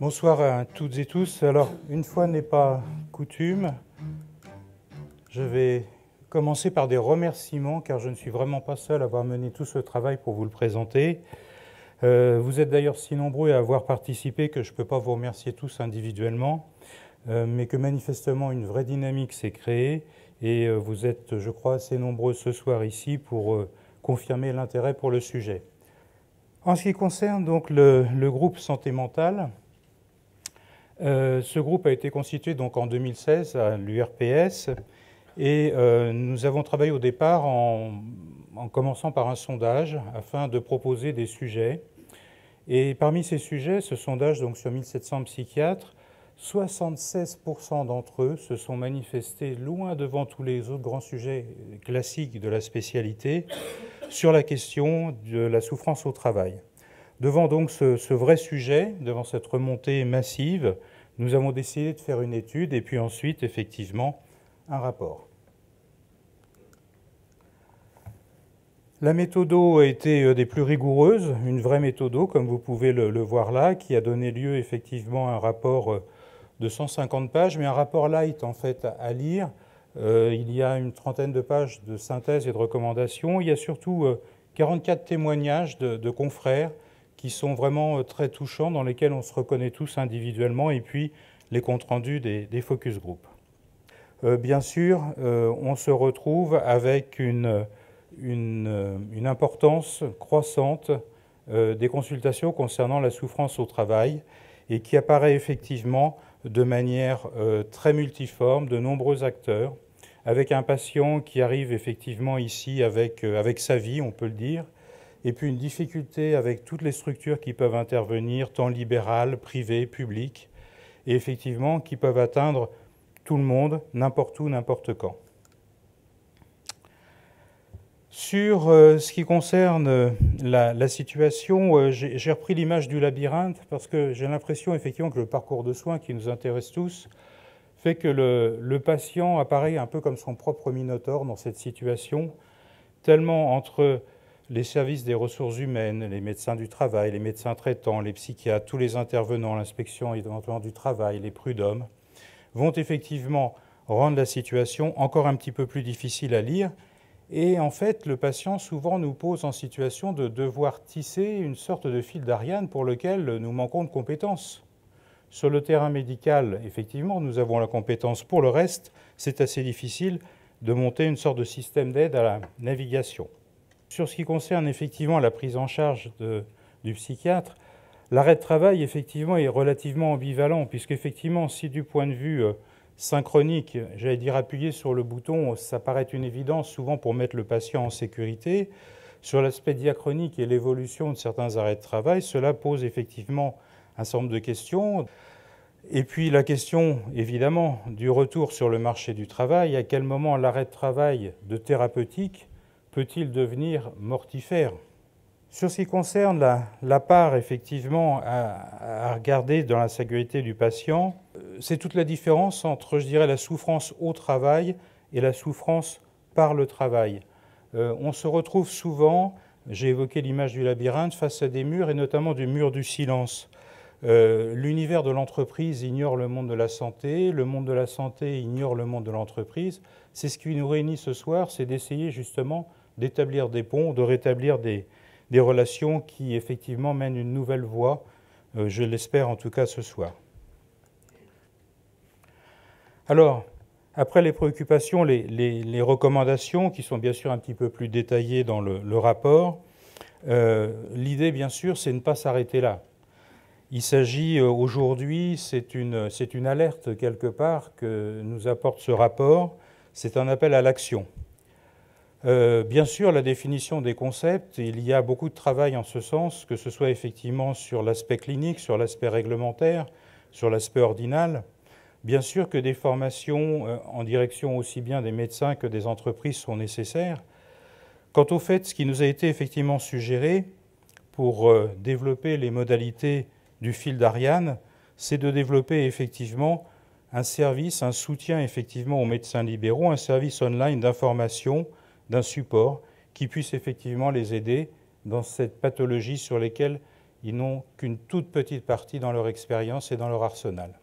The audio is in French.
Bonsoir à toutes et tous. Alors, une fois n'est pas coutume, je vais commencer par des remerciements, car je ne suis vraiment pas seul à avoir mené tout ce travail pour vous le présenter. Vous êtes d'ailleurs si nombreux à avoir participé que je ne peux pas vous remercier tous individuellement, mais que manifestement une vraie dynamique s'est créée, et vous êtes, je crois, assez nombreux ce soir ici pour confirmer l'intérêt pour le sujet. En ce qui concerne donc le groupe Santé Mentale, ce groupe a été constitué donc en 2016 à l'URPS et nous avons travaillé au départ en commençant par un sondage afin de proposer des sujets. Et parmi ces sujets, ce sondage donc sur 1700 psychiatres, 76% d'entre eux se sont manifestés loin devant tous les autres grands sujets classiques de la spécialité sur la question de la souffrance au travail. Devant donc ce vrai sujet, devant cette remontée massive, nous avons décidé de faire une étude et puis ensuite, effectivement, un rapport. La méthodo a été des plus rigoureuses, une vraie méthodo, comme vous pouvez le voir là, qui a donné lieu effectivement à un rapport de 150 pages, mais un rapport light en fait à lire. Il y a une trentaine de pages de synthèse et de recommandations. Il y a surtout 44 témoignages de confrères qui sont vraiment très touchants, dans lesquels on se reconnaît tous individuellement, et puis les comptes rendus des focus group. Bien sûr, on se retrouve avec une importance croissante des consultations concernant la souffrance au travail, et qui apparaît effectivement de manière très multiforme, de nombreux acteurs, avec un patient qui arrive effectivement ici avec sa vie, on peut le dire, et puis une difficulté avec toutes les structures qui peuvent intervenir, tant libérales, privées, publiques, et effectivement qui peuvent atteindre tout le monde, n'importe où, n'importe quand. Sur ce qui concerne la situation, j'ai repris l'image du labyrinthe parce que j'ai l'impression effectivement que le parcours de soins qui nous intéresse tous fait que le patient apparaît un peu comme son propre minotaure dans cette situation, tellement entre les services des ressources humaines, les médecins du travail, les médecins traitants, les psychiatres, tous les intervenants, l'inspection éventuellement du travail, les prud'hommes, vont effectivement rendre la situation encore un petit peu plus difficile à lire. Et en fait, le patient souvent nous pose en situation de devoir tisser une sorte de fil d'Ariane pour lequel nous manquons de compétences. Sur le terrain médical, effectivement, nous avons la compétence. Pour le reste, c'est assez difficile de monter une sorte de système d'aide à la navigation. Sur ce qui concerne effectivement la prise en charge du psychiatre, l'arrêt de travail effectivement est relativement ambivalent, puisqu'effectivement, si du point de vue synchronique, j'allais dire appuyer sur le bouton, ça paraît une évidence souvent pour mettre le patient en sécurité. Sur l'aspect diachronique et l'évolution de certains arrêts de travail, cela pose effectivement un certain nombre de questions. Et puis la question, évidemment, du retour sur le marché du travail, à quel moment l'arrêt de travail de thérapeutique peut-il devenir mortifère? Sur ce qui concerne la part, effectivement, à regarder dans la sécurité du patient, c'est toute la différence entre, je dirais, la souffrance au travail et la souffrance par le travail. On se retrouve souvent, j'ai évoqué l'image du labyrinthe, face à des murs, et notamment du mur du silence. L'univers de l'entreprise ignore le monde de la santé, le monde de la santé ignore le monde de l'entreprise. C'est ce qui nous réunit ce soir, c'est d'essayer justement d'établir des ponts, de rétablir des relations qui, effectivement, mènent une nouvelle voie, je l'espère en tout cas ce soir. Alors, après les préoccupations, les recommandations, qui sont bien sûr un petit peu plus détaillées dans le rapport, l'idée, bien sûr, c'est de ne pas s'arrêter là. Il s'agit aujourd'hui, c'est une alerte quelque part que nous apporte ce rapport, c'est un appel à l'action. Bien sûr, la définition des concepts, il y a beaucoup de travail en ce sens, que ce soit effectivement sur l'aspect clinique, sur l'aspect réglementaire, sur l'aspect ordinal. Bien sûr que des formations en direction aussi bien des médecins que des entreprises sont nécessaires. Quant au fait, ce qui nous a été effectivement suggéré pour développer les modalités du fil d'Ariane, c'est de développer effectivement un service, un soutien effectivement aux médecins libéraux, un service online d'information, d'un support qui puisse effectivement les aider dans cette pathologie sur lesquelles Ils n'ont qu'une toute petite partie dans leur expérience et dans leur arsenal.